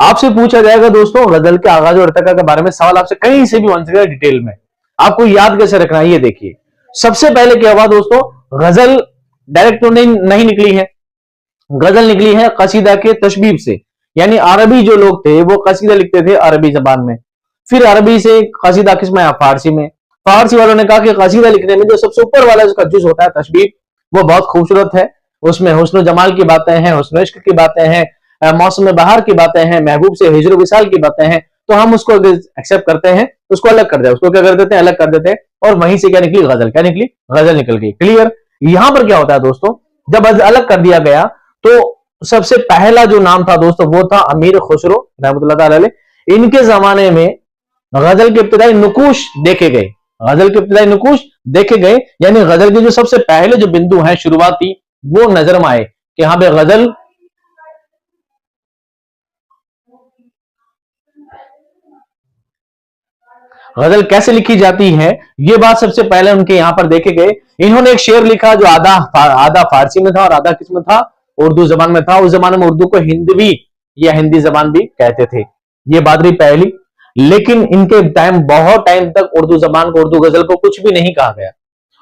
आपसे पूछा जाएगा दोस्तों गजल के आगाज और इर्तिका के बारे में सवाल आपसे कहीं से भी बन सकेगा डिटेल में, आपको याद कैसे रखना है ये देखिए। सबसे पहले क्या हुआ दोस्तों, गजल डायरेक्ट तो नहीं निकली है, गजल निकली है कसीदा के तशबीब से, यानी अरबी जो लोग थे वो कसीदा लिखते थे अरबी जबान में, फिर अरबी से कसीदा किस में फारसी में, फारसी वालों ने कहा कि कसीदा लिखने में जो सबसे ऊपर वाला उसका जुज होता है तशबीब, वो बहुत खूबसूरत है, उसमें हुस्न जमाल की बातें हैं, हुस्न इश्क की बातें हैं, मौसम बहार की बातें हैं, महबूब से हिजर विसाल की बातें हैं, तो हम उसको एक्सेप्ट करते हैं, उसको अलग कर देते हैं, उसको क्या कर देते हैं, अलग कर देते हैं, और वहीं से क्या निकली गजल, क्या निकली, गजल निकल गई। क्लियर। यहां पर क्या होता है दोस्तों, जब अलग कर दिया गया तो सबसे पहला जो नाम था दोस्तों वो था अमीर खुसरो रहमतुल्लाह अलैह। इनके जमाने में गजल के इब्तिदाई नुकूश देखे गए, गजल के इब्तिदाई नुकूश देखे गए, यानी गजल के जो सबसे पहले जो बिंदु हैं शुरुआती वो नजर में आए कि यहां पे गजल कैसे लिखी जाती है, ये बात सबसे पहले उनके यहां पर देखे गए। इन्होंने एक शेर लिखा जो आधा फारसी में था और आधा किस में था, उर्दू जबान में था। उस जमाने में उर्दू को हिंदवी या हिंदी जबान भी कहते थे, ये बात रही पहली। लेकिन इनके बहुत टाइम तक उर्दू जबान को, उर्दू गजल को कुछ भी नहीं कहा गया,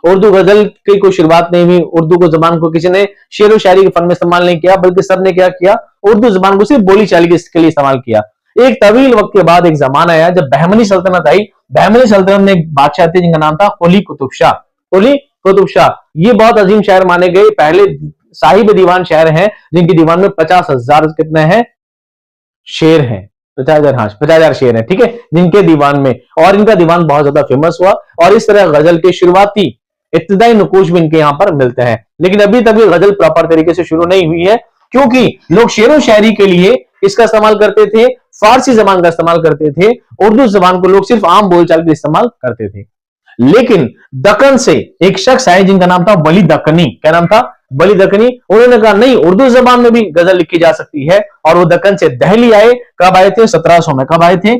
उर्दू गजल की कोई शुरुआत नहीं हुई, उर्दू को जबान को किसी ने शेर व शायरी के फन में इस्तेमाल नहीं किया, बल्कि सबने क्या किया, उर्दू जबान को सिर्फ बोली चाली के लिए इस्तेमाल किया। एक तवील वक्त के बाद एक जमाना आया जब बहमनी सल्तनत आई। बहमनी सल्तनत में एक बादशाह थे जिनका नाम था कुली कुतुब शाह। कुली कुतुब शाह ये बहुत अजीम शायर माने गए, पहले साहिब दीवान शायर हैं जिनकी दीवान में 50,000 कितने हैं शेर हैं, 50,000, हाँ 50,000 शेर हैं, ठीक है, जिनके दीवान में, और इनका दीवान बहुत ज्यादा फेमस हुआ। और इस तरह गजल के शुरुआती इब्तिदाई नुकूश भी इनके यहाँ पर मिलते हैं। लेकिन अभी तक गजल प्रॉपर तरीके से शुरू नहीं हुई है, क्योंकि लोग शेर व शायरी के लिए इसका इस्तेमाल करते थे, फारसी जबान का इस्तेमाल करते थे, उर्दू जबान को लोग सिर्फ आम बोलचाल के इस्तेमाल करते थे। लेकिन दक्कन से एक शख्स आए जिनका नाम था वली दक्कनी। क्या नाम था, वली दक्कनी। उन्होंने कहा नहीं, उर्दू जबान में भी गजल लिखी जा सकती है, और वो दक्कन से दिल्ली आए। कब आए थे, 1700 में। कब आए थे,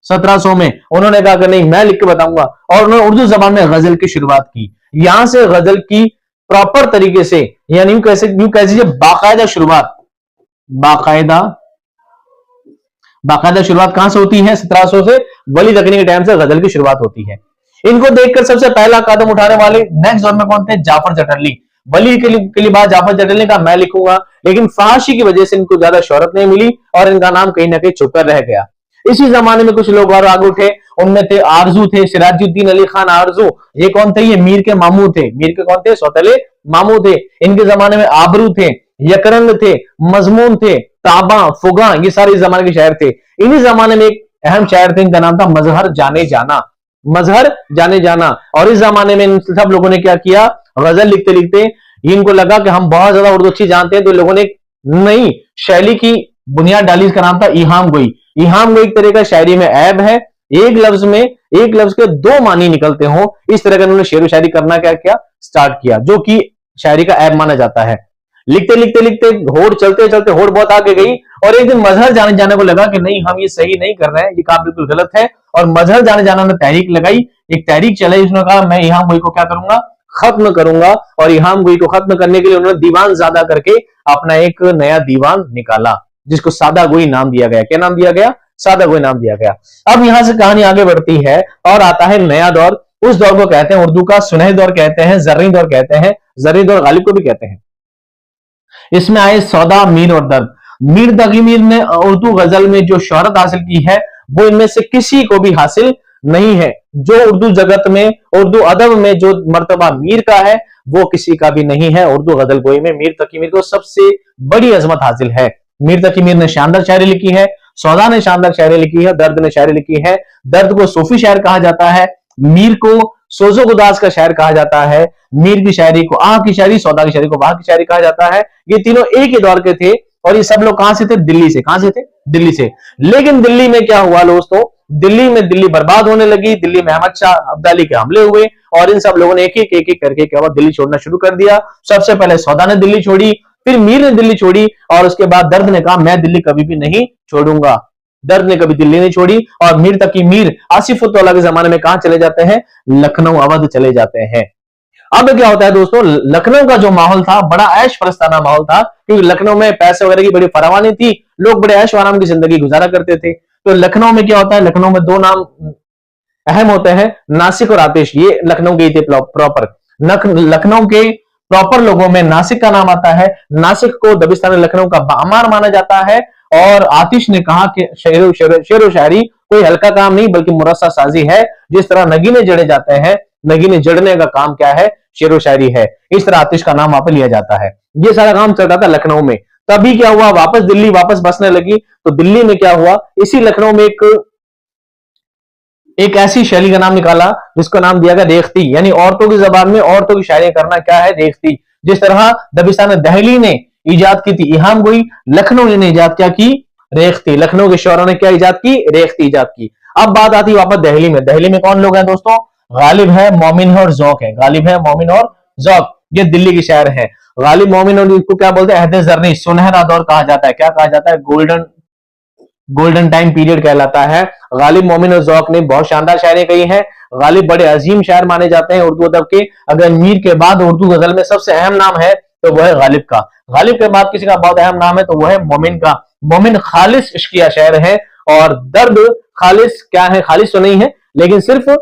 1700 में। उन्होंने कहा कि नहीं मैं लिख के बताऊंगा, और उन्होंने उर्दू जबान में गजल की शुरुआत की। यहां से गजल की प्रॉपर तरीके से, यानी यूं कैसे बाकायदा शुरुआत, बाकायदा शुरुआत कहां से होती है, 1700 से। वली दक्कनी के टाइम से गजल की शुरुआत होती है। इनको देखकर सबसे पहला कदम उठाने वाले नेक्स्ट दौर में कौन थे, जाफर जटरली। वली के लिए बाद जाफर जटरली ने कहा मैं लिखूंगा, लेकिन फारसी की वजह से इनको ज्यादा शोहरत नहीं मिली और इनका नाम कहीं ना कहीं छुपकर रह गया। इसी जमाने में कुछ लोग और आगे उठे, उनमें थे आरजू, थे सिराजुद्दीन अली खान आरजू। ये कौन थे, ये मीर के मामू थे। मीर के कौन थे, सौतेले मामू थे। इनके जमाने में आबरू थे, यकरंग थे, मजमून थे, ताबा, फुगा, ये सारे जमाने के शायर थे। इन्हीं जमाने में एक अहम शायर थे, इनका नाम था मजहर जाने जाना। मजहर जाने जाना। और इस जमाने में इन सब लोगों ने क्या किया, गजल लिखते लिखते इनको लगा कि हम बहुत ज्यादा उर्दू अच्छी जानते हैं, तो लोगों ने नई शैली की बुनियाद डाली। इसका नाम था इहाम गोई। इहाम गोई एक तरह का शायरी में ऐब है, एक लफ्ज के दो मानी निकलते हो, इस तरह का उन्होंने शेर व शायरी करना क्या किया, स्टार्ट किया, जो कि शायरी का ऐब माना जाता है। लिखते लिखते लिखते होड़ चलते चलते होड़ बहुत आगे गई, और एक दिन मजहर जाने को लगा कि नहीं हम ये सही नहीं कर रहे हैं, ये काम बिल्कुल गलत है। और मजहर जाने ने तहरीक लगाई, एक तहरीक चलाई। उसने कहा मैं इहाम गोई को क्या करूंगा, खत्म करूंगा। और इहाम गोई को खत्म करने के लिए उन्होंने दीवान ज्यादा करके अपना एक नया दीवान निकाला, जिसको सादा गोई नाम दिया गया। क्या नाम दिया गया, सादा गोई नाम दिया गया। अब यहां से कहानी आगे बढ़ती है और आता है नया दौर। उस दौर को कहते हैं उर्दू का सुनहरे दौर कहते हैं, जर्री दौर कहते हैं, जर्री दौर गालिब को भी कहते हैं। इसमें आए सौदा, मीर और दर्द। मीर तकी मीर ने उर्दू गजल में जो शोहरत हासिल की है वो इनमें से किसी को भी हासिल नहीं है। जो उर्दू जगत में, उर्दू अदब में जो मर्तबा मीर का है वो किसी का भी नहीं है। उर्दू गजल गोई में मीर तकी मीर को सबसे बड़ी अजमत हासिल है। मीर तकी मीर ने शानदार शायरी लिखी है, सौदा ने शानदार शायरी लिखी है, दर्द ने शायरी लिखी है। दर्द को सूफी शायर कहा जाता है, मीर को सोजो गुदास का शायर कहा जाता है। मीर की शायरी को आह की शायरी, सौदा की शायरी को वाह की शायरी कहा जाता है। ये तीनों एक ही दौर के थे, और ये सब लोग कहां से थे, दिल्ली से। कहां से थे, दिल्ली से। लेकिन दिल्ली में क्या हुआ दोस्तों, दिल्ली बर्बाद होने लगी। दिल्ली में अहमद शाह अब्दाली के हमले हुए, और इन सब लोगों ने एक एक करके क्या हुआ, दिल्ली छोड़ना शुरू कर दिया। सबसे पहले सौदा ने दिल्ली छोड़ी, फिर मीर ने दिल्ली छोड़ी, और उसके बाद दर्द ने कहा मैं दिल्ली कभी भी नहीं छोड़ूंगा। दर्द ने कभी दिल्ली नहीं छोड़ी, और मीर तकी मीर आसिफुद्दौला के जमाने में कहां चले जाते हैं, लखनऊ अवध चले जाते हैं। अब क्या होता है दोस्तों, लखनऊ का जो माहौल था बड़ा ऐश परस्ताना माहौल था, क्योंकि लखनऊ में पैसे वगैरह की बड़ी फरावानी थी, लोग बड़े ऐश आराम की जिंदगी गुजारा करते थे। तो लखनऊ में क्या होता है, लखनऊ में दो नाम अहम होते हैं, नासिक और आतिश, ये लखनऊ के थे प्रॉपर। लखनऊ के प्रॉपर लोगों में नासिक का नाम आता है। नासिक को दबिस्तान लखनऊ का बामार माना जाता है। और आतिश ने कहा कि शेर व शायरी कोई हल्का काम नहीं बल्कि मुरस्सा साजी है। जिस तरह नगीने जड़े जाते हैं, नगीने जड़ने का काम क्या है, शेर व शायरी है। इस तरह आतिश का नाम वहां पर लिया जाता है। ये सारा काम चलता था लखनऊ में। तभी क्या हुआ, वापस दिल्ली वापस बसने लगी, तो दिल्ली में क्या हुआ, इसी लखनऊ में एक ऐसी शैली का नाम निकाला जिसका नाम दिया गया रेख्ती, यानी औरतों की जबान में औरतों की शायरी करना क्या है, रेख्ती। जिस तरह दबिस्तान दहली ने इजाद की थी इहाम गोई, लखनऊ ने इजाद क्या की, रेख्ती। लखनऊ के शौरों ने क्या इजाद की, रेख्ती इजाद की। अब बात आती है वापस दहली में। दहली में कौन लोग हैं दोस्तों, गालिब है, मोमिन है और जौक है। गालिब है, मोमिन और जौक, ये दिल्ली के शायर हैं। गालिब, मोमिन और इनको क्या बोलते हैं, अहद जरनी, सुनहरा दौर कहा जाता है। क्या कहा जाता है, गोल्डन टाइम पीरियड कहलाता है। गालिब, मोमिन और जौक ने बहुत शानदार शायरी कही है। गालिब बड़े अजीम शायर माने जाते हैं उर्दू अदब के। अगर मीर के बाद उर्दू गजल में सबसे अहम नाम है तो वह है गालिब का। गालिब के बाद किसी का बहुत अहम नाम है तो वह है मोमिन का। मोमिन खालिस इश्किया शायर है, और दर्द खालिस क्या है, खालिस तो नहीं है लेकिन सिर्फ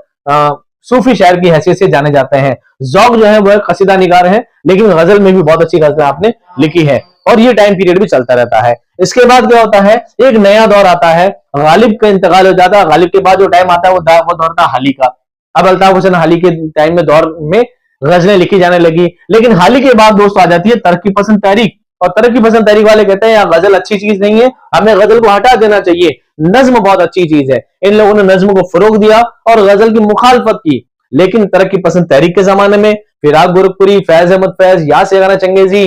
सूफी शायर की हैसियत से जाने जाते हैं। जौक जो है वह कसीदा निगार है, लेकिन गजल में भी बहुत अच्छी गजल आपने लिखी है, और ये टाइम पीरियड भी चलता रहता है। इसके बाद क्या होता है, एक नया दौर आता है, गालिब का इंतकाल हो जाता है। गालिब के बाद जो टाइम आता है वो दौर था हाली का। अब अल्ताफ हुसैन हाली के टाइम में दौर में गजलें लिखी जाने लगी। लेकिन हाली के बाद दोस्तों आ जाती है तरक्की पसंद तहरीक, और तरक्की पसंद तहरीक वाले कहते हैं यार गजल अच्छी चीज नहीं है, हमें गजल को हटा देना चाहिए, नज्म बहुत अच्छी चीज है। इन लोगों ने नज्म को फरोग दिया और गजल की मुखालफत की। लेकिन तरक्की पसंद तहरीक के जमाने में फिराक गोरखपुरी, फैज अहमद फैज, यासिर खान चंगेजी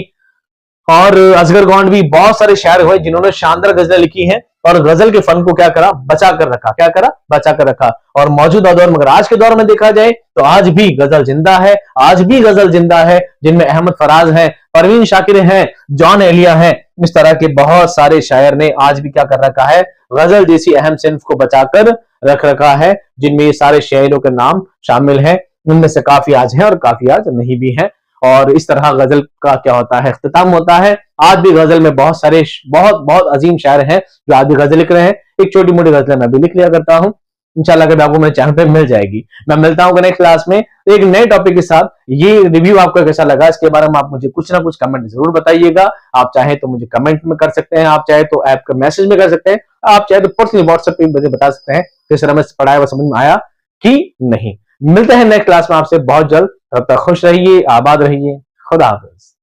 और असगर गौंडवी, बहुत सारे शायर हुए जिन्होंने शानदार गजलें लिखी हैं, और गजल के फन को क्या करा, बचा कर रखा। क्या करा, बचा कर रखा। और मौजूदा दौर में, अगर आज के दौर में देखा जाए तो आज भी गजल जिंदा है, आज भी गजल जिंदा है, जिनमें अहमद फराज हैं, परवीन शाकिर हैं, जॉन एलिया हैं। इस तरह के बहुत सारे शायर ने आज भी क्या कर रखा है, गजल जैसी अहम सिन्फ को बचाकर रख रखा है, जिनमें ये सारे शायरों के नाम शामिल हैं। उनमें से काफी आज हैं और काफी आज नहीं भी हैं। और इस तरह गजल का क्या होता है, इख्तिताम होता है। आज भी गजल में बहुत सारे बहुत बहुत अजीम शायर हैं जो आज भी गजल लिख रहे हैं। एक छोटी मोटी गजल मैं भी लिख लिया करता हूँ, इंशाल्लाह कभी आपको मेरे चैनल पे मिल जाएगी। मैं मिलता हूँ नेक्स्ट क्लास में एक नए टॉपिक के साथ। ये रिव्यू आपको कैसा लगा, इसके बारे में आप मुझे कुछ ना कुछ कमेंट जरूर बताइएगा। आप चाहे तो मुझे कमेंट में कर सकते हैं, आप चाहे तो ऐप का मैसेज में कर सकते हैं, आप चाहे तो पर्सनली व्हाट्सएप पे मुझे बता सकते हैं किस तरह में पढ़ाया हुआ समझ में आया कि नहीं। मिलते हैं नेक्स्ट क्लास में आपसे बहुत जल्द। तब तक खुश रहिए, आबाद रहिए, खुदा हाफिज।